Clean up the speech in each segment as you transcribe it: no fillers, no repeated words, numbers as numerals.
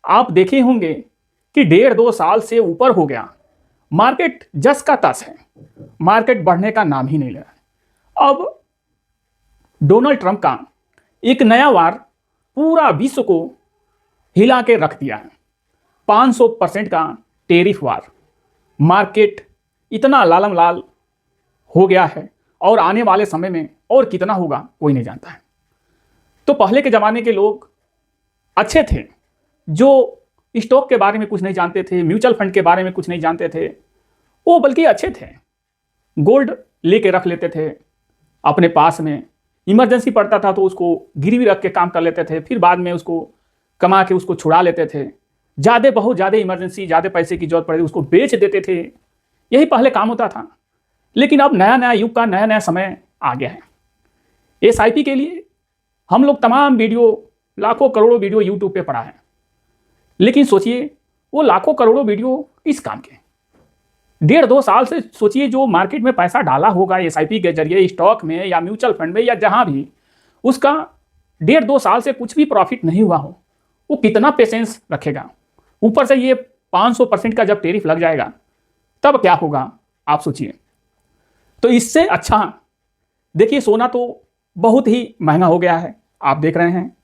आप देखे होंगे कि 1.5-2 साल से ऊपर हो गया, मार्केट जस का तस है, मार्केट बढ़ने का नाम ही नहीं ले रहा है। अब डोनाल्ड ट्रंप का एक नया वार पूरा विश्व को हिला के रख दिया है। 500% का टेरिफ वार, मार्केट इतना लालम लाल हो गया है और आने वाले समय में और कितना होगा कोई नहीं जानता है। तो पहले के ज़माने के लोग अच्छे थे, जो स्टॉक के बारे में कुछ नहीं जानते थे, म्यूचुअल फंड के बारे में कुछ नहीं जानते थे, वो बल्कि अच्छे थे। गोल्ड लेके रख लेते थे अपने पास में, इमरजेंसी पड़ता था तो उसको गिरवी रख के काम कर लेते थे, फिर बाद में उसको कमा के उसको छुड़ा लेते थे। बहुत ज़्यादा इमरजेंसी, ज़्यादा पैसे की जरूरत पड़े उसको बेच देते थे। यही पहले काम होता था। लेकिन अब नया नया युग का नया नया समय आ गया है। एसआईपी के लिए हम लोग तमाम वीडियो, लाखों करोड़ों वीडियो यूट्यूब पे पड़ा है, लेकिन सोचिए वो लाखों करोड़ों वीडियो इस काम के 1.5-2 साल से सोचिए जो मार्केट में पैसा डाला होगा एसआईपी के जरिए, स्टॉक में या म्यूचुअल फंड में या जहां भी, उसका 1.5-2 साल से कुछ भी प्रॉफिट नहीं हुआ हो, वो कितना पेशेंस रखेगा। ऊपर से ये 500% का जब टेरिफ लग जाएगा तब क्या होगा आप सोचिए। तो इससे अच्छा देखिए, सोना तो बहुत ही महंगा हो गया है, आप देख रहे हैं,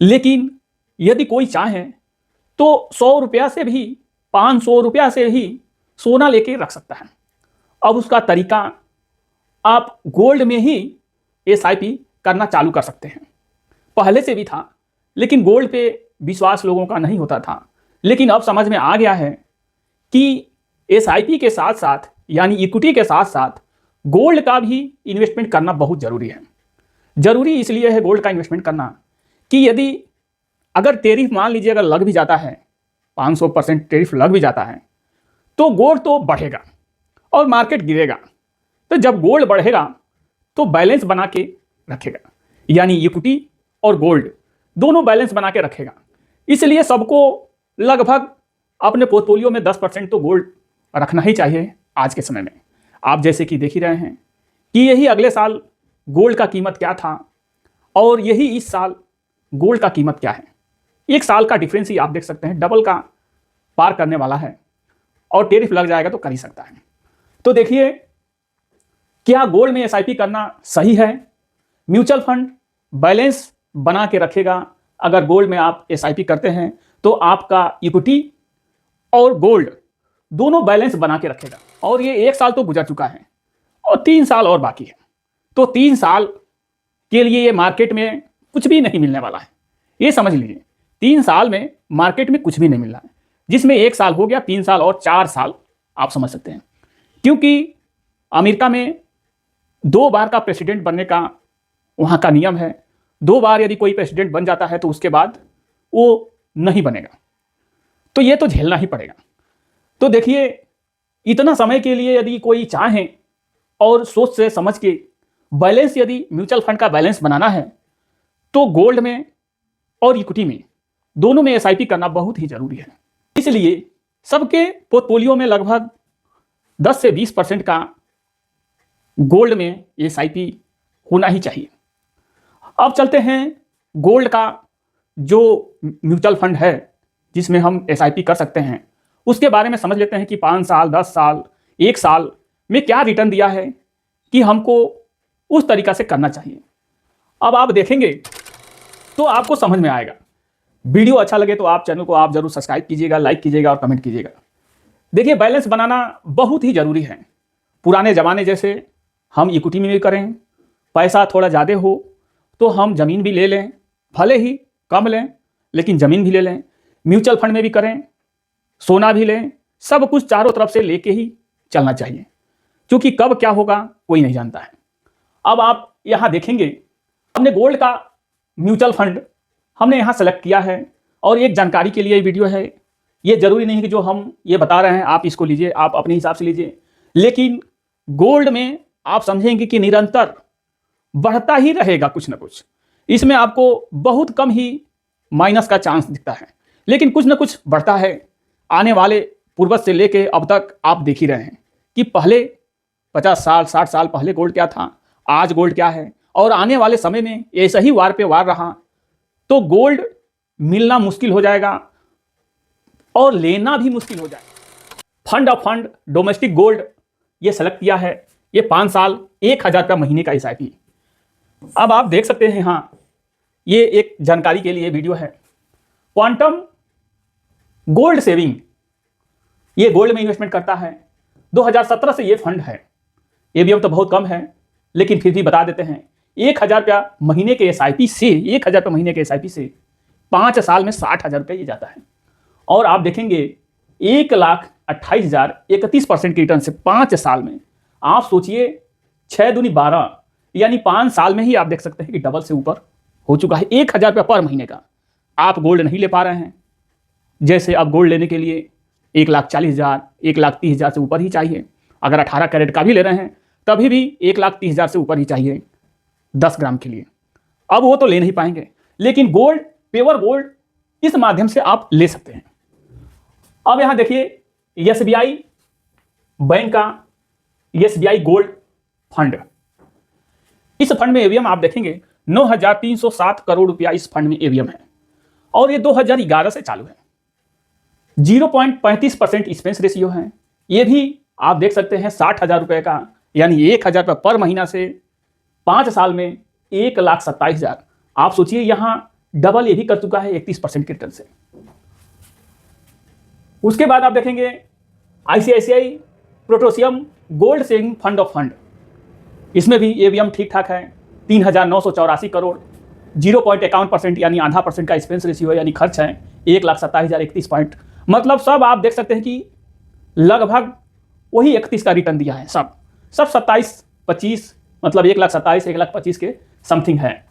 लेकिन यदि कोई चाहे तो 100 रुपया से भी, 500 रुपया से ही सोना लेके रख सकता है। अब उसका तरीका, आप गोल्ड में ही एसआईपी करना चालू कर सकते हैं। पहले से भी था, लेकिन गोल्ड पे विश्वास लोगों का नहीं होता था। लेकिन अब समझ में आ गया है कि एसआईपी के साथ साथ, यानी इक्विटी के साथ साथ गोल्ड का भी इन्वेस्टमेंट करना बहुत ज़रूरी है। ज़रूरी इसलिए है गोल्ड का इन्वेस्टमेंट करना कि यदि अगर टेरिफ मान लीजिए अगर लग भी जाता है, 500% टेरिफ लग भी जाता है, तो गोल्ड तो बढ़ेगा और मार्केट गिरेगा। तो जब गोल्ड बढ़ेगा तो बैलेंस बना के रखेगा, यानी इक्विटी और गोल्ड दोनों बैलेंस बना के रखेगा। इसलिए सबको लगभग अपने पोर्टफोलियो में 10% तो गोल्ड रखना ही चाहिए आज के समय में। आप जैसे कि देख ही रहे हैं कि यही अगले साल गोल्ड का कीमत क्या था और यही इस साल गोल्ड का कीमत क्या है। एक साल का डिफरेंस ही आप देख सकते हैं, डबल का पार करने वाला है और टेरिफ लग जाएगा तो कर ही सकता है। तो देखिए, क्या गोल्ड में एसआईपी करना सही है? म्यूचुअल फंड बैलेंस बना के रखेगा। अगर गोल्ड में आप एसआईपी करते हैं तो आपका इक्विटी और गोल्ड दोनों बैलेंस बना के रखेगा। और ये 1 साल तो गुजर चुका है और 3 साल और बाकी है। तो 3 साल के लिए ये मार्केट में कुछ भी नहीं मिलने वाला है, ये समझ लीजिए। 3 साल में मार्केट में कुछ भी नहीं मिल रहा है, जिसमें 1 साल हो गया, 3 साल और 4 साल आप समझ सकते हैं। क्योंकि अमेरिका में 2 बार का प्रेसिडेंट बनने का वहाँ का नियम है। 2 बार यदि कोई प्रेसिडेंट बन जाता है तो उसके बाद वो नहीं बनेगा, तो ये तो झेलना ही पड़ेगा। तो देखिए, इतना समय के लिए यदि कोई चाहे और सोच से समझ के बैलेंस, यदि म्यूचुअल फंड का बैलेंस बनाना है तो गोल्ड में और इक्विटी में दोनों में एसआईपी करना बहुत ही जरूरी है। इसलिए सबके पोर्टफोलियो में लगभग 10 से 20% का गोल्ड में एसआईपी होना ही चाहिए। अब चलते हैं गोल्ड का जो म्यूचुअल फंड है जिसमें हम एसआईपी कर सकते हैं, उसके बारे में समझ लेते हैं कि 5 साल, 10 साल, 1 साल में क्या रिटर्न दिया है कि हमको उस तरीका से करना चाहिए। अब आप देखेंगे तो आपको समझ में आएगा। वीडियो अच्छा लगे तो आप चैनल को आप जरूर सब्सक्राइब कीजिएगा, लाइक कीजिएगा और कमेंट कीजिएगा। देखिए, बैलेंस बनाना बहुत ही ज़रूरी है। पुराने ज़माने जैसे हम इक्विटी में भी करें, पैसा थोड़ा ज़्यादा हो तो हम ज़मीन भी ले लें, भले ही कम लें लेकिन ज़मीन भी ले लें। म्यूचुअल फंड में भी करें, सोना भी लें, सब कुछ चारों तरफ से लेके ही चलना चाहिए, क्योंकि कब क्या होगा कोई नहीं जानता है। अब आप यहाँ देखेंगे, हमने गोल्ड का म्यूचुअल फंड हमने यहाँ सेलेक्ट किया है और एक जानकारी के लिए वीडियो है। ये जरूरी नहीं कि जो हम ये बता रहे हैं आप इसको लीजिए, आप अपने हिसाब से लीजिए। लेकिन गोल्ड में आप समझेंगे कि निरंतर बढ़ता ही रहेगा कुछ ना कुछ। इसमें आपको बहुत कम ही माइनस का चांस दिखता है, लेकिन कुछ ना कुछ बढ़ता है। आने वाले पूर्वज से लेके अब तक आप देख ही रहे हैं कि पहले 50 साल 60 साल पहले गोल्ड क्या था, आज गोल्ड क्या है, और आने वाले समय में ऐसा ही वार पे वार रहा तो गोल्ड मिलना मुश्किल हो जाएगा। और लेना भी मुश्किल हो जाए। Fund of fund domestic gold ये सेलेक्ट किया है, ये 5 साल 1,000 रुपया महीने का SIP। अब आप देख सकते हैं, हाँ ये एक जानकारी के लिए वीडियो है। क्वांटम गोल्ड सेविंग, ये गोल्ड में इन्वेस्टमेंट करता है। 2017 से ये फंड है। ABM तो बहुत कम है, लेकिन फिर भी बता देते हैं। 1,000 रुपया महीने के SIP से 1,000 रुपया महीने के SIP से 5 साल में 60,000 रुपये ये जाता है। और आप देखेंगे 1,28,000 31% की रिटर्न से 5 साल में। आप सोचिए 6 दूनी 12, यानी 5 साल में ही आप देख सकते हैं कि डबल से ऊपर हो चुका है। 1,000 रुपया पर महीने का आप गोल्ड नहीं ले पा रहे हैं। जैसे अब गोल्ड लेने के लिए 1,40,000 1,30,000 से ऊपर ही चाहिए। अगर 18 कैरेट का भी ले रहे हैं तभी भी 1,30,000 से ऊपर ही चाहिए 10 ग्राम के लिए। अब वो तो ले नहीं पाएंगे, लेकिन गोल्ड, पेवर गोल्ड, इस माध्यम से आप ले सकते हैं। अब यहां देखिए SBI बैंक का SBI गोल्ड फंड, इस फंड में ABM आप देखेंगे 9,307 करोड़ रुपया इस फंड में ABM है। और ये 2011 से चालू है। 0.35% एक्सपेंस रेशियो है। ये भी आप देख सकते हैं 60,000 रुपये का, यानी 1,000 रुपये पर महीना से 5 साल में 1,27,000। आप सोचिए यहाँ डबल ये भी कर चुका है 31% के रिटर्न से। उसके बाद आप देखेंगे ICICI प्रोटोसियम gold saving fund of fund, इसमें भी ABM ठीक ठाक है। 3,984 करोड़, 0.51% यानी आधा % का एक्सपेंस रेशियो है, यानी खर्च है 1,27,031 पॉइंट। मतलब सब आप देख सकते हैं कि लगभग वही 31 का रिटर्न दिया है। सब 27-25, मतलब 1,27,000 1,25,000 के समथिंग है।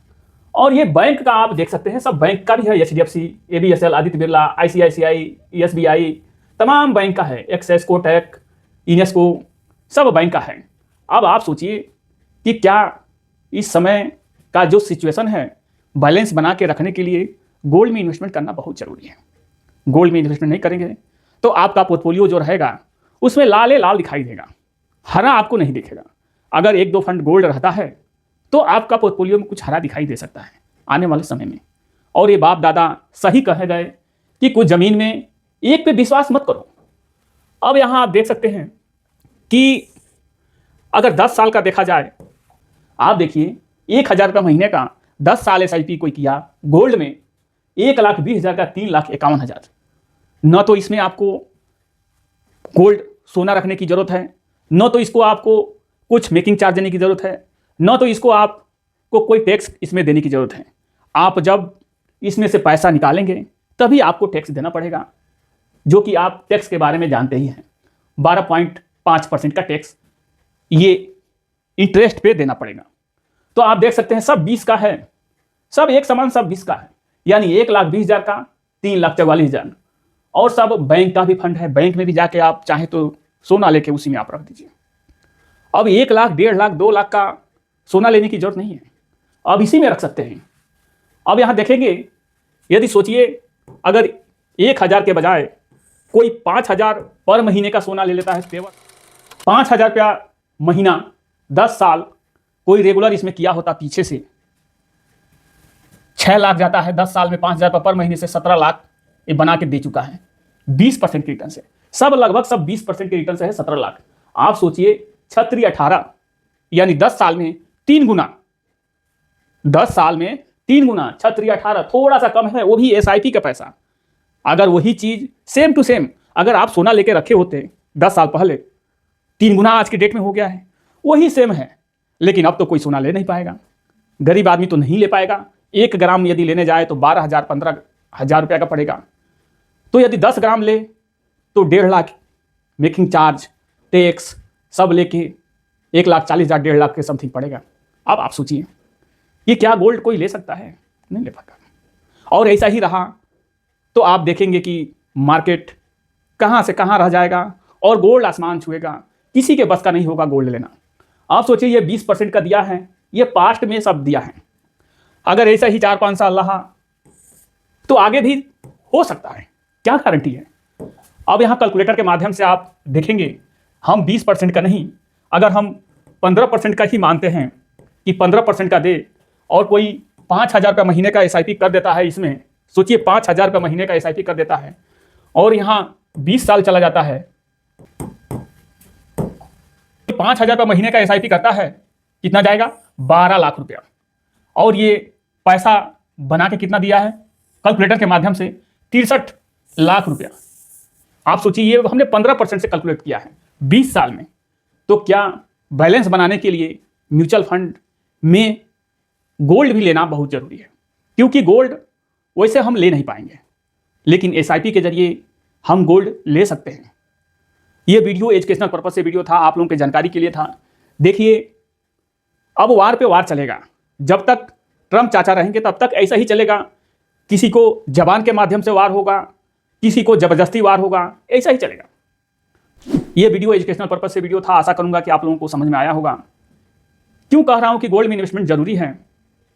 और ये बैंक का आप देख सकते हैं, सब बैंक का भी है। HDFC, ABSL, Aditya Birla, ICICI, SBI, तमाम बैंक का है। एक्सेस, कोटक, यूनेस्को, सब बैंक का है। अब आप सोचिए कि क्या इस समय का जो सिचुएशन है, बैलेंस बना के रखने के लिए गोल्ड में इन्वेस्टमेंट करना बहुत ज़रूरी है। गोल्ड में इन्वेस्टमेंट नहीं करेंगे तो आपका पोर्टफोलियो जो रहेगा उसमें लाल लाल दिखाई देगा, हरा आपको नहीं दिखेगा। अगर 1-2 फंड गोल्ड रहता है तो आपका पोर्टफोलियो में कुछ हरा दिखाई दे सकता है आने वाले समय में। और ये बाप दादा सही कहे गए कि कुछ ज़मीन में एक पे विश्वास मत करो। अब यहाँ आप देख सकते हैं कि अगर 10 साल का देखा जाए, आप देखिए 1,000 रुपये महीने का 10 साल SIP कोई किया गोल्ड में, 1,20,000 का 3,51,000। न तो इसमें आपको गोल्ड सोना रखने की ज़रूरत है, न तो इसको आपको कुछ मेकिंग चार्ज देने की ज़रूरत है, न तो इसको आपको कोई टैक्स इसमें देने की ज़रूरत है। आप जब इसमें से पैसा निकालेंगे तभी आपको टैक्स देना पड़ेगा, जो कि आप टैक्स के बारे में जानते ही हैं। 12.5% का टैक्स ये इंटरेस्ट पे देना पड़ेगा। तो आप देख सकते हैं सब 20 का है, सब एक समान, सब 20 का है, यानी 1,20,000 का 3,44,000। और सब बैंक का भी फंड है। बैंक में भी जाके आप चाहें तो सोना लेके उसी में आप रख दीजिए। अब 1 लाख, 1.5 लाख, 2 लाख का सोना लेने की जरूरत नहीं है, अब इसी में रख सकते हैं। अब यहाँ देखेंगे, यदि सोचिए अगर 1,000 के बजाय कोई 5,000 पर महीने का सोना ले लेता है, केवल 5,000 रुपया महीना 10 साल कोई रेगुलर इसमें किया होता, पीछे से 6 लाख जाता है 10 साल में। 5,000 रुपये पर महीने से 17 लाख ये बना के दे चुका है 20% के रिटर्न से। सब लगभग सब 20% के रिटर्न से है 17 लाख। आप सोचिए 6×18 यानी 10 साल में 3 गुना, 10 साल में 3 गुना, 6×18 थोड़ा सा कम है, वो भी SIP का पैसा। अगर वही चीज सेम टू सेम अगर आप सोना लेके रखे होते 10 साल पहले, 3 गुना आज के डेट में हो गया है, वही सेम है। लेकिन अब तो कोई सोना ले नहीं पाएगा, गरीब आदमी तो नहीं ले पाएगा। 1 ग्राम यदि लेने जाए तो 12,000 15,000 रुपया का पड़ेगा। तो यदि 10 ग्राम ले तो 1.5 लाख मेकिंग चार्ज, टैक्स सब लेके 1,40,000 1.5 लाख के समथिंग पड़ेगा। अब आप सोचिए ये क्या गोल्ड कोई ले सकता है? नहीं ले पाएगा। और ऐसा ही रहा तो आप देखेंगे कि मार्केट कहाँ से कहाँ रह जाएगा और गोल्ड आसमान छुएगा। किसी के बस का नहीं होगा गोल्ड लेना। आप सोचिए ये 20% का दिया है, ये पास्ट में सब दिया है। अगर ऐसा ही 4-5 साल रहा तो आगे भी हो सकता है, क्या गारंटी है। अब यहाँ कैलकुलेटर के माध्यम से आप देखेंगे, हम 20% का नहीं, अगर हम 15% का ही मानते हैं कि 15% का दे और कोई 5,000 रुपये महीने का SIP कर देता है इसमें, सोचिए 5,000 रुपये महीने का SIP कर देता है और यहाँ 20 साल चला जाता है, 5,000 रुपये महीने का SIP करता है, कितना जाएगा? 12 लाख रुपया। और ये पैसा बना के कितना दिया है कैलकुलेटर के माध्यम से? 63 लाख रुपया। आप सोचिए, ये हमने 15% से कैलकुलेट किया है 20 साल में। तो क्या बैलेंस बनाने के लिए म्यूचुअल फंड में गोल्ड भी लेना बहुत जरूरी है, क्योंकि गोल्ड वैसे हम ले नहीं पाएंगे, लेकिन SIP के जरिए हम गोल्ड ले सकते हैं। ये वीडियो एजुकेशनल पर्पज से वीडियो था, आप लोगों की जानकारी के लिए था। देखिए, अब वार पे वार चलेगा। जब तक ट्रम्प चाचा रहेंगे तब तक ऐसा ही चलेगा। किसी को जबान के माध्यम से वार होगा, किसी को जबरदस्ती वार होगा, ऐसा ही चलेगा। ये वीडियो एजुकेशनल पर्पज से वीडियो था, आशा करूंगा कि आप लोगों को समझ में आया होगा। क्यों कह रहा हूं कि गोल्ड में इन्वेस्टमेंट जरूरी है?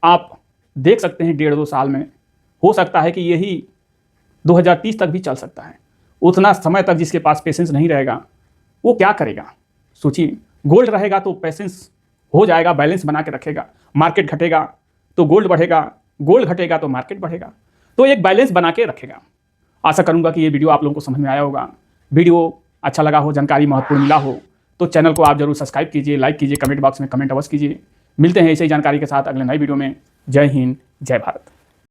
आप देख सकते हैं 1.5-2 साल में हो सकता है कि यही 2030 तक भी चल सकता है। उतना समय तक जिसके पास पेशेंस नहीं रहेगा वो क्या करेगा? सोचिए, गोल्ड रहेगा तो पेशेंस हो जाएगा, बैलेंस बना के रखेगा। मार्केट घटेगा तो गोल्ड बढ़ेगा, गोल्ड घटेगा तो मार्केट बढ़ेगा, तो एक बैलेंस बना के रखेगा। आशा करूंगा कि ये वीडियो आप लोगों को समझ में आया होगा। वीडियो अच्छा लगा हो, जानकारी महत्वपूर्ण मिला हो तो चैनल को आप जरूर सब्सक्राइब कीजिए, लाइक कीजिए, कमेंट बॉक्स में कमेंट अवश्य कीजिए। मिलते हैं ऐसे ही जानकारी के साथ अगले नई वीडियो में। जय हिंद, जय भारत।